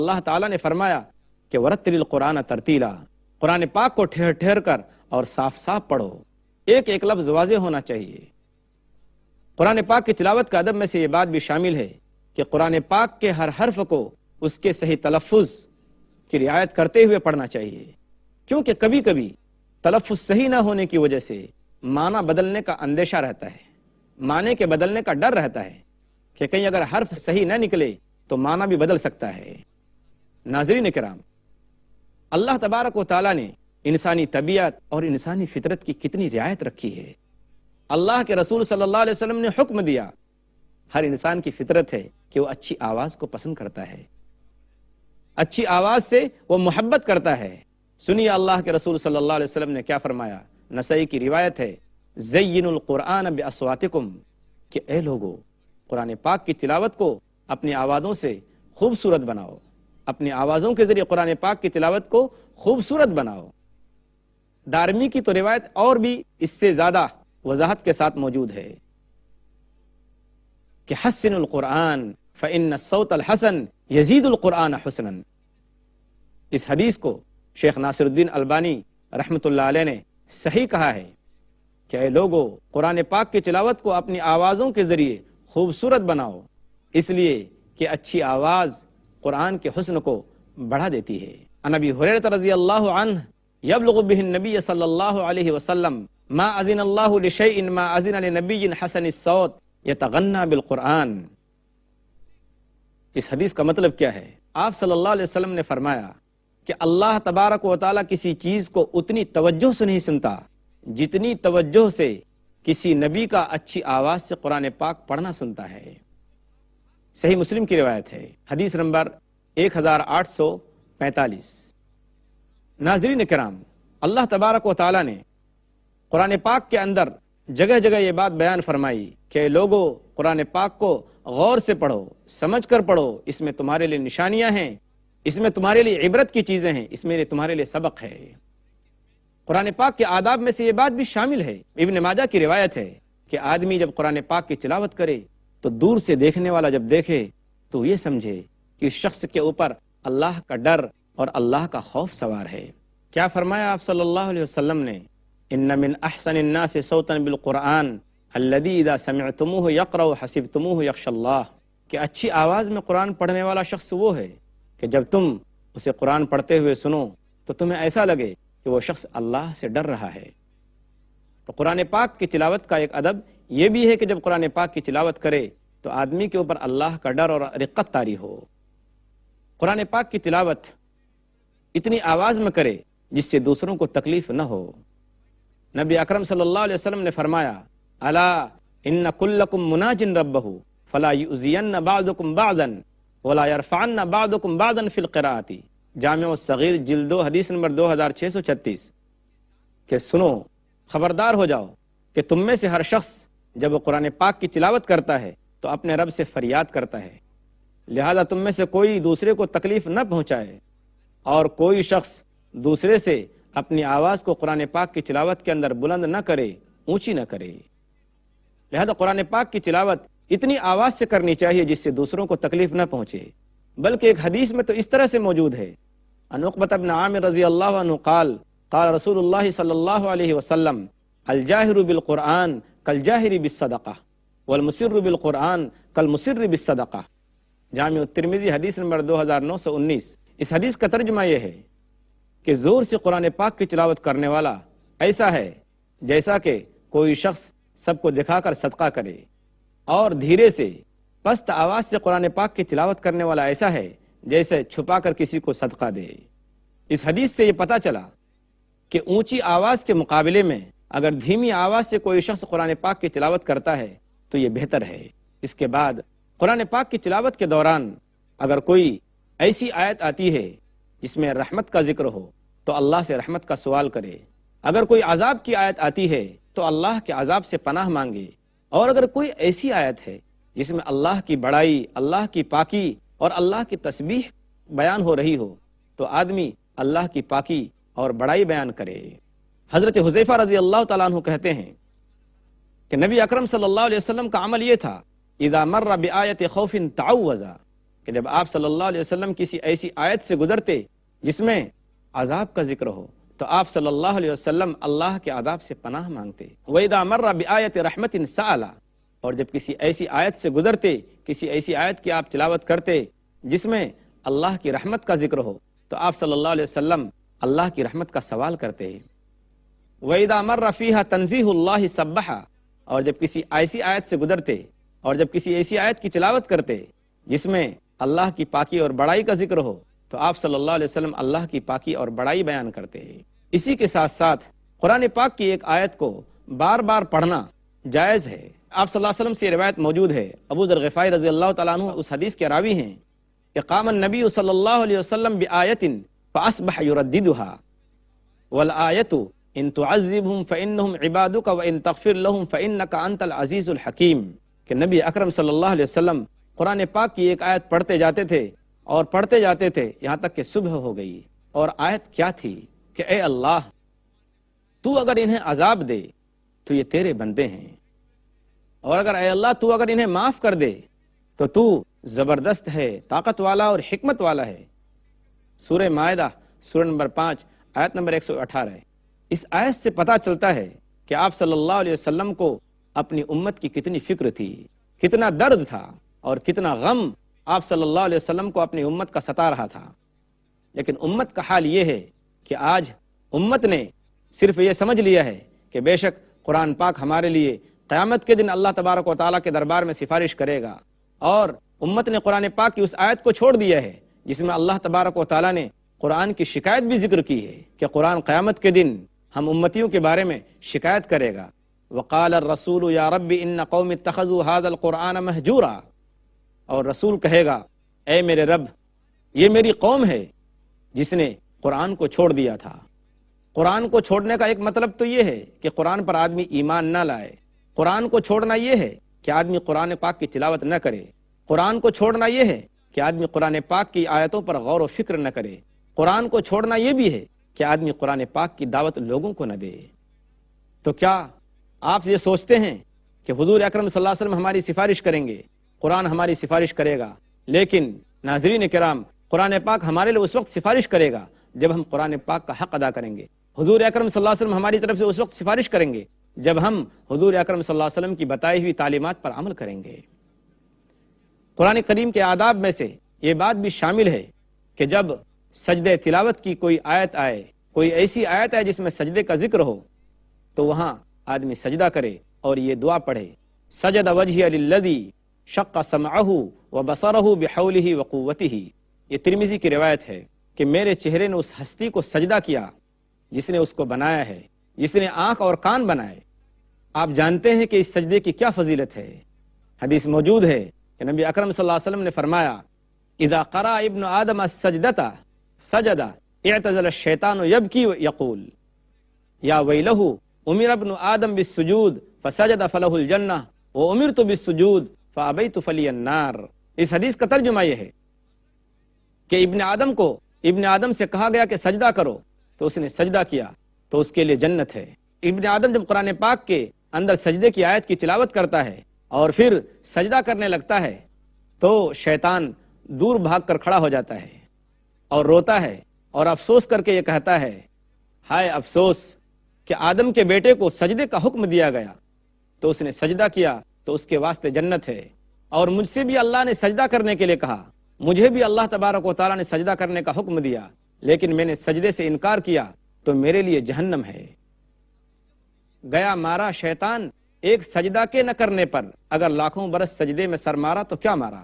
اللہ تعالیٰ نے فرمایا کہ ورتل القرآن ترتیلا، قرآن پاک کو ٹھہر ٹھہر کر اور صاف صاف پڑھو، ایک ایک لفظ واضح ہونا چاہیے۔ قرآن پاک کی تلاوت کا ادب میں سے یہ بات بھی شامل ہے کہ قرآن پاک کے ہر حرف کو اس کے صحیح تلفظ کی رعایت کرتے ہوئے پڑھنا چاہیے، کیونکہ کبھی کبھی تلفظ صحیح نہ ہونے کی وجہ سے معنی بدلنے کا اندیشہ رہتا ہے، معنی کے بدلنے کا ڈر رہتا ہے کہ کہیں اگر حرف صحیح نہ نکلے تو معنی بھی بدل سکتا ہے۔ ناظرین کرام، اللہ تبارک و تعالیٰ نے انسانی طبیعت اور انسانی فطرت کی کتنی رعایت رکھی ہے۔ اللہ کے رسول صلی اللہ علیہ وسلم نے حکم دیا، ہر انسان کی فطرت ہے کہ وہ اچھی آواز کو پسند کرتا ہے، اچھی آواز سے وہ محبت کرتا ہے۔ سنیے اللہ کے رسول صلی اللہ علیہ وسلم نے کیا فرمایا، نسائی کی روایت ہے، زینوا القرآن باصواتکم، کہ اے لوگو قرآن پاک کی تلاوت کو اپنی آوازوں سے خوبصورت بناؤ، اپنی آوازوں کے ذریعے قرآن پاک کی تلاوت کو خوبصورت بناؤ۔ دارمی کی تو روایت اور بھی اس سے زیادہ وضاحت کے ساتھ موجود ہے کہ حسن القرآن فإن الصوت الحسن یزید القرآن حسنا۔ اس حدیث کو شیخ ناصر الدین البانی رحمۃ اللہ علیہ نے صحیح کہا ہے کہ اے لوگو قرآن پاک کی تلاوت کو اپنی آوازوں کے ذریعے خوبصورت بناؤ، اس لیے کہ اچھی آواز قرآن کے حسن کو بڑھا دیتی ہے۔ عن ابی ہریرہ رضی اللہ عنہ یبلغ به النبی صلی اللہ علیہ وسلم ما اذن اللہ لشیء ما اذن لنبی حسن الصوت یتغنى بالقرآن۔ اس حدیث کا مطلب کیا ہے؟ آپ صلی اللہ علیہ وسلم نے فرمایا کہ اللہ تبارک و تعالیٰ کسی چیز کو اتنی توجہ سے نہیں سنتا جتنی توجہ سے کسی نبی کا اچھی آواز سے قرآن پاک پڑھنا سنتا ہے۔ صحیح مسلم کی روایت ہے، حدیث نمبر 1845۔ ناظرین کرام، اللہ تبارک و تعالیٰ نے قرآن پاک کے اندر جگہ جگہ یہ بات بیان فرمائی کہ لوگو قرآن پاک کو غور سے پڑھو، سمجھ کر پڑھو، اس میں تمہارے لیے نشانیاں ہیں، اس میں تمہارے لیے عبرت کی چیزیں ہیں، اس میں تمہارے لیے سبق ہے۔ قرآن پاک کے آداب میں سے یہ بات بھی شامل ہے، ابن ماجہ کی روایت ہے کہ آدمی جب قرآن پاک کی تلاوت کرے تو دور سے دیکھنے والا جب دیکھے تو یہ سمجھے کہ اس شخص کے اوپر اللہ کا ڈر اور اللہ کا خوف سوار ہے۔ کیا فرمایا آپ صلی اللہ علیہ وسلم نے، ان من احسن الناس صوتا بالقرآن الذي اذا سمعتموه يقرأ حسبتموه يخشى اللہ، کہ اچھی آواز میں قرآن پڑھنے والا شخص وہ ہے کہ جب تم اسے قرآن پڑھتے ہوئے سنو تو تمہیں ایسا لگے کہ وہ شخص اللہ سے ڈر رہا ہے۔ تو قرآن پاک کی تلاوت کا ایک ادب یہ بھی ہے کہ جب قرآن پاک کی تلاوت کرے تو آدمی کے اوپر اللہ کا ڈر اور رقت طاری ہو۔ قرآن پاک کی تلاوت اتنی آواز میں کرے جس سے دوسروں کو تکلیف نہ ہو۔ نبی اکرم صلی اللہ علیہ وسلم نے فرمایا، الا ان کلکم مناج ربہ فلا یؤذین بعضکم بعضا ولا یرفعن بعضکم بعضا فی القراءۃ، جامع الصغیر جلد 2 حدیث نمبر 2636، کہ سنو، خبردار ہو جاؤ کہ تم میں سے ہر شخص جب وہ قرآن پاک کی تلاوت کرتا ہے تو اپنے رب سے فریاد کرتا ہے، لہذا تم میں سے کوئی دوسرے کو تکلیف نہ پہنچائے اور کوئی شخص دوسرے سے اپنی آواز کو قرآن پاک کی تلاوت کے اندر بلند نہ کرے، اونچی نہ کرے۔ لہذا قرآن پاک کی تلاوت اتنی آواز سے کرنی چاہیے جس سے دوسروں کو تکلیف نہ پہنچے۔ بلکہ ایک حدیث میں تو اس طرح سے موجود ہے، عن عقبۃ بن عامر رضی اللہ عنہ قال قال رسول اللہ صلی اللہ علیہ وسلم الجاہر بالقرآن کالجاہر بالصدقہ والمسر بالقرآن کالمسر بالصدقہ، جامع الترمذی حدیث نمبر 2919۔ اس حدیث کا ترجمہ یہ ہے کہ زور سے قرآن پاک کی تلاوت کرنے والا ایسا ہے جیسا کہ کوئی شخص سب کو دکھا کر صدقہ کرے، اور دھیرے سے پست آواز سے قرآن پاک کی تلاوت کرنے والا ایسا ہے جیسے چھپا کر کسی کو صدقہ دے۔ اس حدیث سے یہ پتہ چلا کہ اونچی آواز کے مقابلے میں اگر دھیمی آواز سے کوئی شخص قرآن پاک کی تلاوت کرتا ہے تو یہ بہتر ہے۔ اس کے بعد قرآن پاک کی تلاوت کے دوران اگر کوئی ایسی آیت آتی ہے جس میں رحمت کا ذکر ہو تو اللہ سے رحمت کا سوال کرے، اگر کوئی عذاب کی آیت آتی ہے تو اللہ کے عذاب سے پناہ مانگے، اور اگر کوئی ایسی آیت ہے جس میں اللہ کی بڑائی، اللہ کی پاکی اور اللہ کی تسبیح بیان ہو رہی ہو تو آدمی اللہ کی پاکی اور بڑائی بیان کرے۔ حضرت حذیفہ رضی اللہ تعالیٰ عنہ کہتے ہیں کہ نبی اکرم صلی اللہ علیہ وسلم کا عمل یہ تھا، اذا مر بآیت خوف تعوذ، کہ کہ جب آپ صلی اللہ علیہ وسلم کسی ایسی آیت سے گزرتے جس میں عذاب کا ذکر ہو تو آپ صلی اللہ علیہ وسلم اللہ کے عذاب سے پناہ مانگتے. وَإِذَا مَرَّ بِآيَةِ رَحْمَةٍ سَأَلَ، اور جب کسی ایسی آیت سے گزرتے، کسی ایسی آیت کی آپ تلاوت کرتے جس میں اللہ کی رحمت کا ذکر ہو تو آپ صلی اللہ علیہ وسلم اللہ کی رحمت کا سوال کرتے. وَإِذَا مَرَّ فِيهَا تَنزِيهُ اللَّهِ سَبَّحَ، اور جب کسی ایسی آیت سے گزرتے اور جب کسی ایسی آیت کی تلاوت کرتے جس میں اللہ کی پاکی اور بڑائی کا ذکر ہو تو آپ صلی اللہ علیہ وسلم اللہ کی پاکی اور بڑائی بیان کرتے ہیں. اسی کے ساتھ ساتھ قرآن پاک کی ایک آیت کو بار بار پڑھنا جائز ہے. آپ صلی اللہ علیہ وسلم سے یہ روایت موجود ہے، ابو ذر غفاری رضی اللہ تعالیٰ عنہ اس حدیث کے راوی ہیں کہ قام النبی صلی اللہ علیہ وسلم بآیت فاصبح یرددها والآیت ان تعذبهم فانهم عبادك وان تغفر لهم فانك انت العزیز الحکیم، کہ نبی اکرم صلی اللہ علیہ وسلم قرآن پاک کی ایک آیت پڑھتے جاتے تھے اور پڑھتے جاتے تھے یہاں تک کہ صبح ہو گئی. اور آیت کیا تھی کہ اے اللہ تو اگر انہیں عذاب دے تو یہ تیرے بندے ہیں، اور اگر اے اللہ تو اگر انہیں معاف کر دے تو تو زبردست ہے، طاقت والا اور حکمت والا ہے. سورہ مائدہ سورہ نمبر 5 آیت نمبر 118. اس آیت سے پتہ چلتا ہے کہ آپ صلی اللہ علیہ وسلم کو اپنی امت کی کتنی فکر تھی، کتنا درد تھا اور کتنا غم آپ صلی اللہ علیہ وسلم کو اپنی امت کا ستا رہا تھا. لیکن امت کا حال یہ ہے کہ آج امت نے صرف یہ سمجھ لیا ہے کہ بے شک قرآن پاک ہمارے لیے قیامت کے دن اللہ تبارک و تعالیٰ کے دربار میں سفارش کرے گا، اور امت نے قرآن پاک کی اس آیت کو چھوڑ دیا ہے جس میں اللہ تبارک و تعالیٰ نے قرآن کی شکایت بھی ذکر کی ہے کہ قرآن قیامت کے دن ہم امتیوں کے بارے میں شکایت کرے گا. وقال الرسول یا رب ان قوم اتخذوا هذا القرآن مہجورا، اور رسول کہے گا اے میرے رب یہ میری قوم ہے جس نے قرآن کو چھوڑ دیا تھا. قرآن کو چھوڑنے کا ایک مطلب تو یہ ہے کہ قرآن پر آدمی ایمان نہ لائے. قرآن کو چھوڑنا یہ ہے کہ آدمی قرآن پاک کی تلاوت نہ کرے. قرآن کو چھوڑنا یہ ہے کہ آدمی قرآن پاک کی آیتوں پر غور و فکر نہ کرے. قرآن کو چھوڑنا یہ بھی ہے کہ آدمی قرآن پاک کی دعوت لوگوں کو نہ دے. تو کیا آپ یہ سوچتے ہیں کہ حضور اکرم صلی اللہ علیہ وسلم ہماری سفارش کریں گے، قرآن ہماری سفارش کرے گا؟ لیکن ناظرین کرام، قرآن پاک ہمارے لیے اس وقت سفارش کرے گا جب ہم قرآن پاک کا حق ادا کریں گے. حضور اکرم صلی اللہ علیہ وسلم ہماری طرف سے اس وقت سفارش کریں گے جب ہم حضور اکرم صلی اللہ علیہ وسلم کی بتائی ہوئی تعلیمات پر عمل کریں گے. قرآن کریم کے آداب میں سے یہ بات بھی شامل ہے کہ جب سجدے تلاوت کی کوئی آیت آئے، کوئی ایسی آیت ہے جس میں سجدے کا ذکر ہو، تو وہاں آدمی سجدہ کرے اور یہ دعا پڑھے، سجد وجہی للذی شق سمعہ وبصرہ بحولہ وقوتہ. یہ ترمذی کی روایت ہے کہ میرے چہرے نے اس ہستی کو سجدہ کیا جس نے اس کو بنایا ہے، جس نے آنکھ اور کان بنائے. آپ جانتے ہیں کہ اس سجدے کی کیا فضیلت ہے. حدیث موجود ہے کہ نبی اکرم صلی اللہ علیہ وسلم نے فرمایا اذا قرأ ابن آدم السجدۃ سجد اعتزل الشیطان یبکی یقول یا ویلہ امر ابن آدم بالسجود فسجد فلہ الجنہ وامرت بالسجود فابیت فلی النار. اس حدیث کا ترجمہ یہ ہے کہ ابن آدم سے کہا گیا کہ سجدہ کرو تو اس نے سجدہ کیا تو اس کے لیے جنت ہے. ابن آدم جب قرآن پاک کے اندر سجدے کی آیت کی تلاوت کرتا ہے اور پھر سجدہ کرنے لگتا ہے تو شیطان دور بھاگ کر کھڑا ہو جاتا ہے اور روتا ہے اور افسوس کر کے یہ کہتا ہے ہائے افسوس کہ آدم کے بیٹے کو سجدے کا حکم دیا گیا تو اس نے سجدہ کیا تو اس کے واسطے جنت ہے، اور مجھ سے بھی اللہ نے سجدہ کرنے کے لیے کہا، مجھے بھی اللہ تبارک و تعالیٰ نے سجدہ کرنے کا حکم دیا لیکن میں نے سجدے سے انکار کیا تو میرے لیے جہنم ہے. گیا مارا شیطان ایک سجدہ کے نہ کرنے پر، اگر لاکھوں برس سجدے میں سر مارا تو کیا مارا.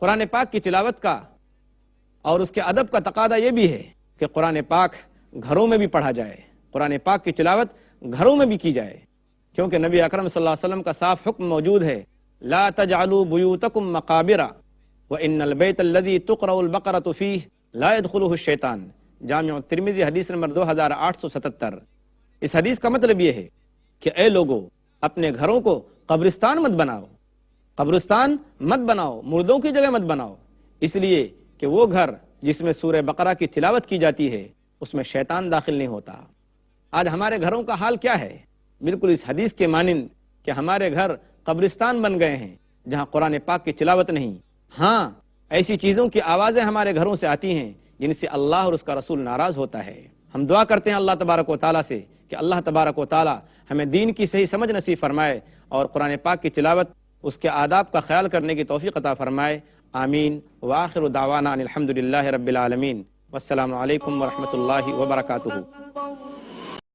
قرآن پاک کی تلاوت کا اور اس کے ادب کا تقاضا یہ بھی ہے کہ قرآن پاک گھروں میں بھی پڑھا جائے، قرآن پاک کی تلاوت گھروں میں بھی کی جائے، کیونکہ نبی اکرم صلی اللہ علیہ وسلم کا صاف حکم موجود ہے لا تجعلوا بیوتکم مقابر وان البیت الذی تقرأ البقرۃ فیہ لا يدخلہ الشیطان. جامع ترمذی حدیث نمبر 2877. اس حدیث کا مطلب یہ ہے کہ اے لوگو اپنے گھروں کو قبرستان مت بناؤ، قبرستان مت بناؤ، مردوں کی جگہ مت بناؤ، اس لیے کہ وہ گھر جس میں سورہ بقرہ کی تلاوت کی جاتی ہے اس میں شیطان داخل نہیں ہوتا. آج ہمارے گھروں کا حال کیا ہے؟ بالکل اس حدیث کے مانند کہ ہمارے گھر قبرستان بن گئے ہیں جہاں قرآن پاک کی تلاوت نہیں. ہاں ایسی چیزوں کی آوازیں ہمارے گھروں سے آتی ہیں جن سے اللہ اور اس کا رسول ناراض ہوتا ہے۔ ہم دعا کرتے ہیں اللہ تبارک و تعالیٰ سے کہ اللہ تبارک و تعالیٰ ہمیں دین کی صحیح سمجھ نصیب فرمائے اور قرآن پاک کی تلاوت، اس کے آداب کا خیال کرنے کی توفیق عطا فرمائے۔ آمین۔ وآخر دعوانا ان الحمد للہ رب العالمین۔ والسلام علیکم ورحمۃ اللہ وبرکاتہ۔